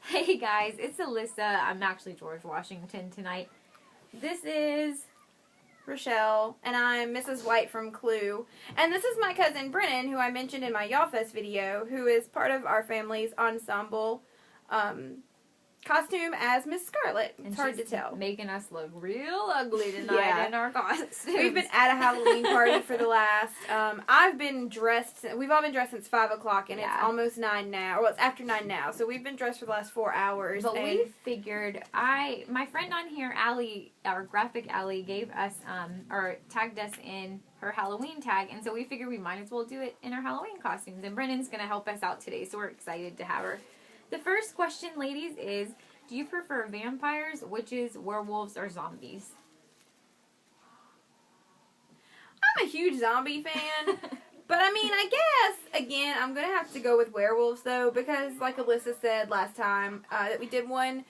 Hey guys, it's Alyssa. I'm actually George Washington tonight. This is Rochelle, and I'm Mrs. White from Clue. And this is my cousin Brennan, who I mentioned in my Y'all Fest video, who is part of our family's ensemble costume as Miss Scarlet. It's hard to tell. Making us look real ugly tonight in our costumes. We've been at a Halloween party for the last, I've been dressed, we've all been dressed since 5 o'clock, and it's almost 9 now, well, it's after 9 now, so we've been dressed for the last 4 hours. But we figured, my friend on here, Allie, our graphic Allie, gave us, or tagged us in her Halloween tag, and so we figured we might as well do it in our Halloween costumes, and Brennan's going to help us out today, so we're excited to have her. The first question, ladies, is, do you prefer vampires, witches, werewolves, or zombies? I'm a huge zombie fan, but I mean, I guess, again, I'm going to have to go with werewolves, though, because like Alyssa said last time that we did one,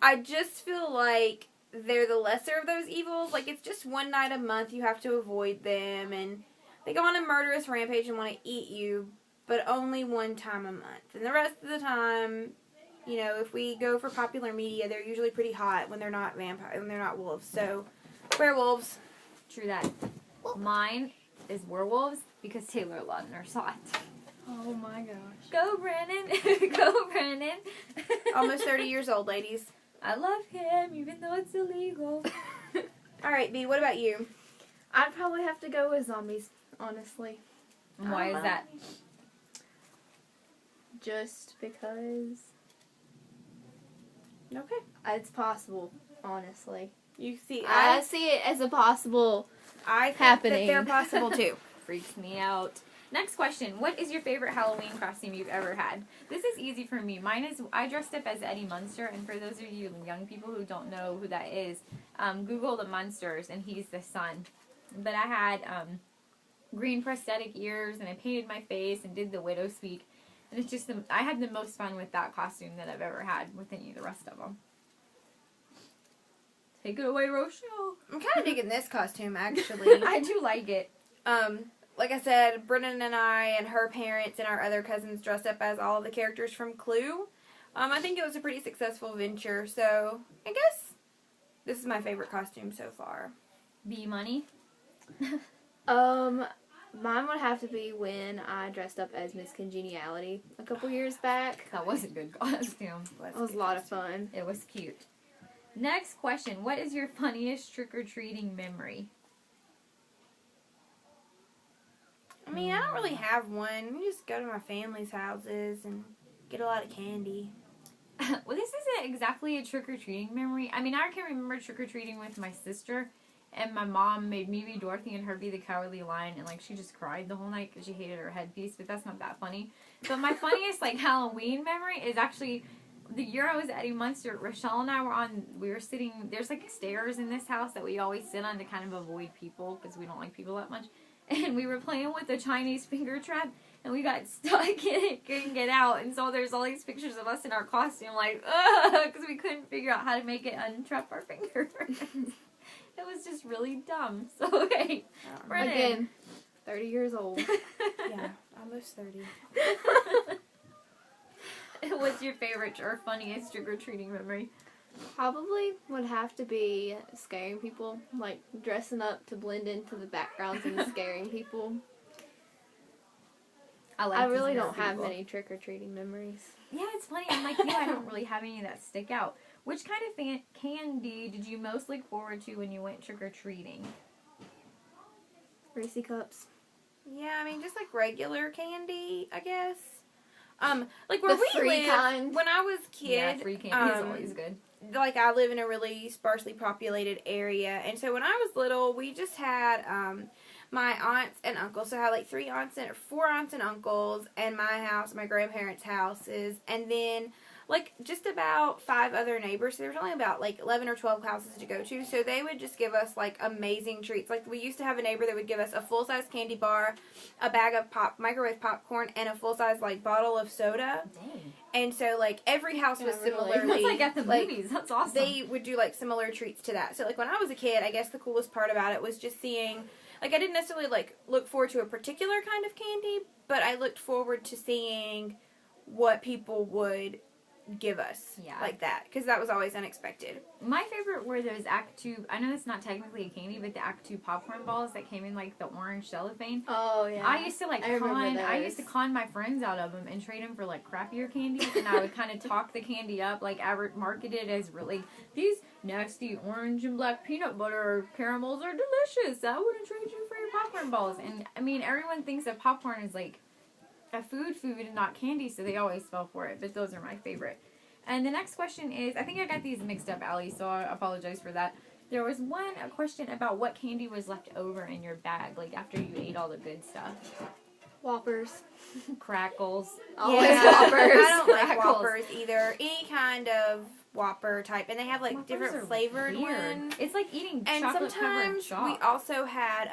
I just feel like they're the lesser of those evils. Like, it's just one night a month, you have to avoid them, and they go on a murderous rampage and want to eat you, but only one time a month. And the rest of the time, you know, if we go for popular media, they're usually pretty hot when they're not vampires, when they're not wolves. So, werewolves. True that. Mine is werewolves because Taylor Lautner saw it. Oh my gosh. Go, Brennan. Go, Brennan. Almost 30 years old, ladies. I love him, even though it's illegal. All right, B, what about you? I'd probably have to go with zombies, honestly. And why is that? Just because Okay. it's possible, honestly. You see, I see it as a possible I think happening. that they're possible too. Freaks me out. Next question. What is your favorite Halloween costume you've ever had? This is easy for me. Mine is, I dressed up as Eddie Munster, and for those of you young people who don't know who that is, Google the Munsters, and he's the son. But I had green prosthetic ears, and I painted my face and did the widow speak. And it's just, I had the most fun with that costume that I've ever had with any of the rest of them. Take it away, Rochelle. I'm kind of digging this costume, actually. I do like it. Like I said, Brennan and I and her parents and our other cousins dressed up as all of the characters from Clue. I think it was a pretty successful venture, so I guess this is my favorite costume so far. B Money. Mine would have to be when I dressed up as Miss Congeniality a couple years back. That was a good costume. It was a lot of fun. It was cute. Next question. What is your funniest trick-or-treating memory? I mean, I don't really have one. We just go to my family's houses and get a lot of candy. Well, this isn't exactly a trick-or-treating memory. I mean, I can remember trick-or-treating with my sister, and my mom made me be Dorothy and her be the Cowardly Lion, and, like, she just cried the whole night because she hated her headpiece, but that's not that funny. But my funniest, like, Halloween memory is actually the year I was at Eddie Munster. Rochelle and I were sitting, there's, like, stairs in this house that we always sit on to kind of avoid people because we don't like people that much. And we were playing with the Chinese finger trap, and we got stuck in it, couldn't get out. And so there's all these pictures of us in our costume, like, ugh, because we couldn't figure out how to make it untrap our fingers. It was just really dumb. So, okay. Again, 30 years old. Yeah, almost 30. What's your favorite or funniest trick-or-treating memory? Probably would have to be scaring people, like dressing up to blend into the backgrounds and scaring people. I really don't have many trick-or-treating memories. Yeah, it's funny. I'm like you. I don't really have any that stick out. Which kind of candy did you most look forward to when you went trick-or-treating? Reese's Cups. Yeah, I mean, just like regular candy, I guess. Like where The we free live, kind. when I was a kid, Yeah, free candy is always good. Like I live in a really sparsely populated area, and so when I was little, we just had my aunts and uncles. So I had like 4 aunts and uncles, and my house, my grandparents' houses, and then like just about 5 other neighbors. So there was only about like 11 or 12 houses to go to. So they would just give us like amazing treats. Like we used to have a neighbor that would give us a full-size candy bar, a bag of microwave popcorn, and a full-size like bottle of soda. Dang. And so like every house was Yeah, really. similarly That's like at the like, movies. That's awesome. they would do like similar treats to that. So like when I was a kid, I guess the coolest part about it was just seeing, like I didn't necessarily like look forward to a particular kind of candy, but I looked forward to seeing what people would give us Yeah. like that, because that was always unexpected. My favorite were those Act 2, I know it's not technically a candy, but the Act 2 popcorn balls that came in like the orange cellophane. Oh, yeah. I used to like I remember I used to those. con my friends out of them and trade them for like crappier candy, and I would kind of talk the candy up, like market it as really, these nasty orange and black peanut butter caramels are delicious. I wouldn't trade you for your popcorn balls. And I mean, everyone thinks that popcorn is like a food and not candy, so they always fell for it, but those are my favorite. And the next question is, I think I got these mixed up, Allie, so I apologize for that. There was a question about what candy was left over in your bag, like after you ate all the good stuff. Whoppers. Crackles. Always Yeah, Whoppers. I don't like Crackles. Whoppers either. Any kind of Whopper type, and they have like Whoppers different are flavored weird. ones. It's like eating And chocolate covered sometimes chalk. we also had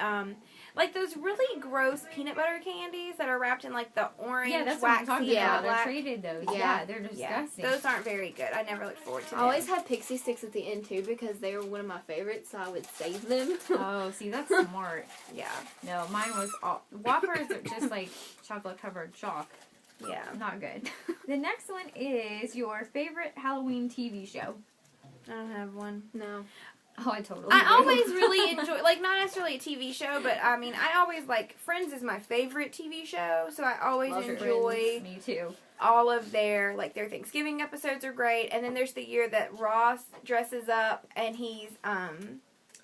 like those really gross peanut butter candies that are wrapped in like the orange, Yeah, that's what I'm waxy, talking Yeah, about. They're black. traded those. Yeah. Yeah, they're Yeah, disgusting. those aren't very good. I never looked forward to I them. always had pixie sticks at the end too because they were one of my favorites, so I would save them. Oh, see, that's smart. Yeah, No, mine was all Whoppers are just like chocolate covered chalk. yeah. Not good. The next one is your favorite Halloween TV show. I don't have one. No. Oh, I totally I do. always really enjoy, like, not necessarily a TV show, but I mean, I always like Friends is my favorite TV show, so I always Love enjoy Me too. all of their Thanksgiving episodes are great, and then there's the year that Ross dresses up and he's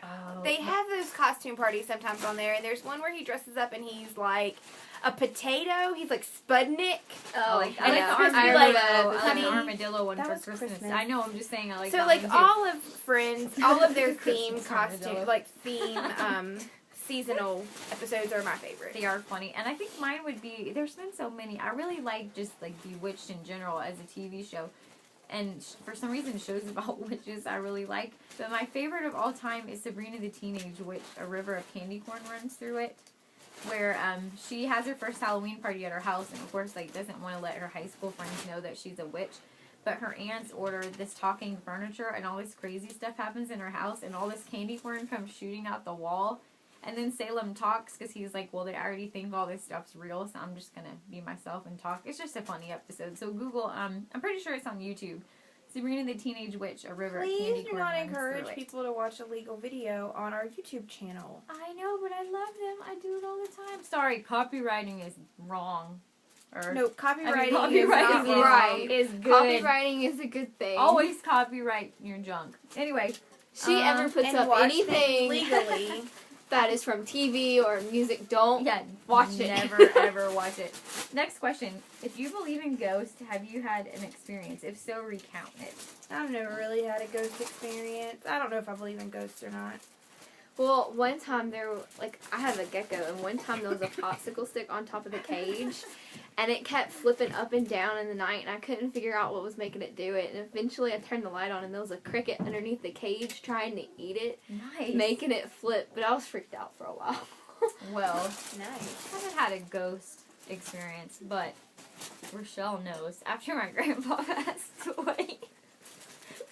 Oh, they have those costume parties sometimes on there, and there's one where he dresses up and he's like a potato. He's like Spudnik. I like and the it's supposed to be armadillo. like I like honey. the armadillo one That for was Christmas. Christmas. I know. I'm just saying. I like. So that like one too. all of Friends, all of their theme Christmas costume, armadillo. like theme seasonal episodes are my favorite. They are funny, and I think mine would be. There's been so many. I really like just like Bewitched in general as a TV show, and for some reason shows about witches I really like. But my favorite of all time is Sabrina the Teenage Witch. A river of candy corn runs through it, where she has her first Halloween party at her house, and of course like doesn't want to let her high school friends know that she's a witch. But her aunts order this talking furniture, and all this crazy stuff happens in her house, and all this candy corn comes shooting out the wall. And then Salem talks because he's like, well, they already think all this stuff's real, so I'm just going to be myself and talk. It's just a funny episode. So Google, I'm pretty sure it's on YouTube. Sabrina the Teenage Witch, a river of candy Please do corn not runs encourage through it. people to watch illegal video on our YouTube channel. I know, but I love them. I do it all the time. Sorry, copywriting is wrong. Or, No, copywriting, copywriting is not is wrong. right. is good. Copywriting is a good thing. Always copyright your junk. Anyway, She ever puts and up watch anything things legally. that is from TV or music, don't yeah, watch it. Never ever watch it. Next question: if you believe in ghosts, have you had an experience? If so, recount it. I've never really had a ghost experience. I don't know if I believe in ghosts or not. Well, one time I have a gecko, and one time there was a popsicle stick on top of the cage, and it kept flipping up and down in the night, and I couldn't figure out what was making it do it. And eventually I turned the light on, and there was a cricket underneath the cage trying to eat it, Nice. making it flip, but I was freaked out for a while. Well, Nice. I haven't had a ghost experience, but Rochelle knows. After my grandpa passed away,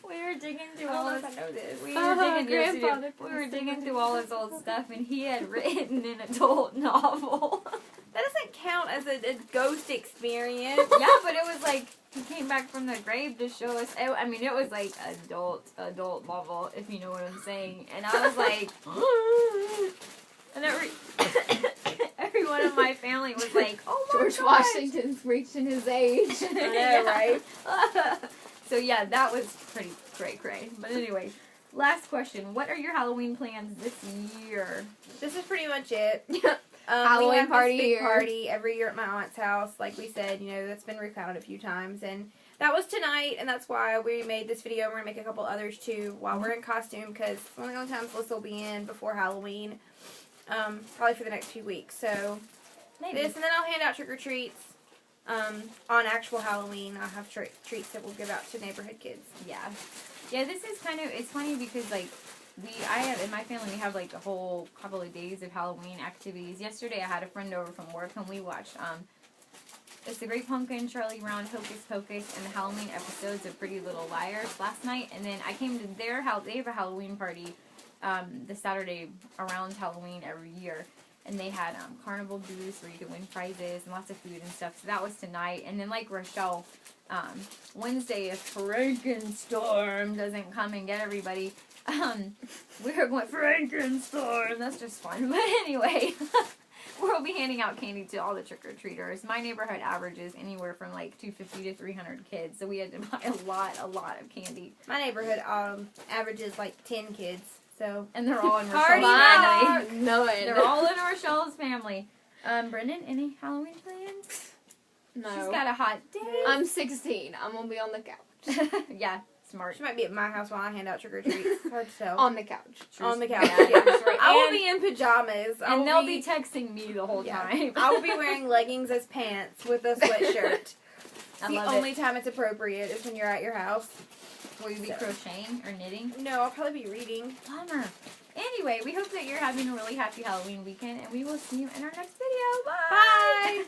we were digging through all his. I know this. We were digging grandfather we were digging through all his old stuff, and he had written an adult novel. That doesn't count as a ghost experience. Yeah, but it was like he came back from the grave to show us. I mean, it was like adult novel, if you know what I'm saying. And I was like, and every one of my family was like, oh my George gosh. Washington's reaching his age. I know, right? So yeah, that was pretty cray. But anyway, last question: what are your Halloween plans this year? This is pretty much it. Halloween we have party this big here. party every year at my aunt's house. Like we said, that's been recounted a few times, and that was tonight, and that's why we made this video. We're gonna make a couple others too while we're in costume, because one of the only times Alyssa will be in before Halloween, probably for the next few weeks. So Maybe. this, and then I'll hand out trick or treats. On actual Halloween, I'll have treats that we'll give out to neighborhood kids. Yeah, this is kind of, it's funny because, like, in my family, we have, like, a whole couple of days of Halloween activities. Yesterday, I had a friend over from work, and we watched, It's the Great Pumpkin, Charlie Brown, Hocus Pocus, and the Halloween episodes of Pretty Little Liars last night, and then I came to they have a Halloween party, the Saturday around Halloween every year. And they had carnival booths where you could win prizes and lots of food and stuff. So that was tonight. And then like Rochelle, Wednesday, if Frankenstorm doesn't come and get everybody, we're going Frankenstorm. That's just fun. But anyway, we'll be handing out candy to all the trick-or-treaters. My neighborhood averages anywhere from like 250 to 300 kids. So we had to buy a lot of candy. My neighborhood averages like 10 kids. So And they're all in Party Rochelle's family. None. They're all in Rochelle's family. Brendan, any Halloween plans? No. She's got a hot date. I'm 16. I'm gonna be on the couch. Yeah, smart. she might be at my house while I hand out trick or treats. Hard to tell. On the couch. On the Yeah, couch. that's right. I will And- be in pajamas. I And will they'll be texting me the whole Yeah. time. I will be wearing leggings as pants with a sweatshirt. I The love only time it's appropriate is when you're at your house. Will you be So. crocheting or knitting? No, I'll probably be reading. Bummer. Anyway, we hope that you're having a really happy Halloween weekend, and we will see you in our next video. Bye! Bye!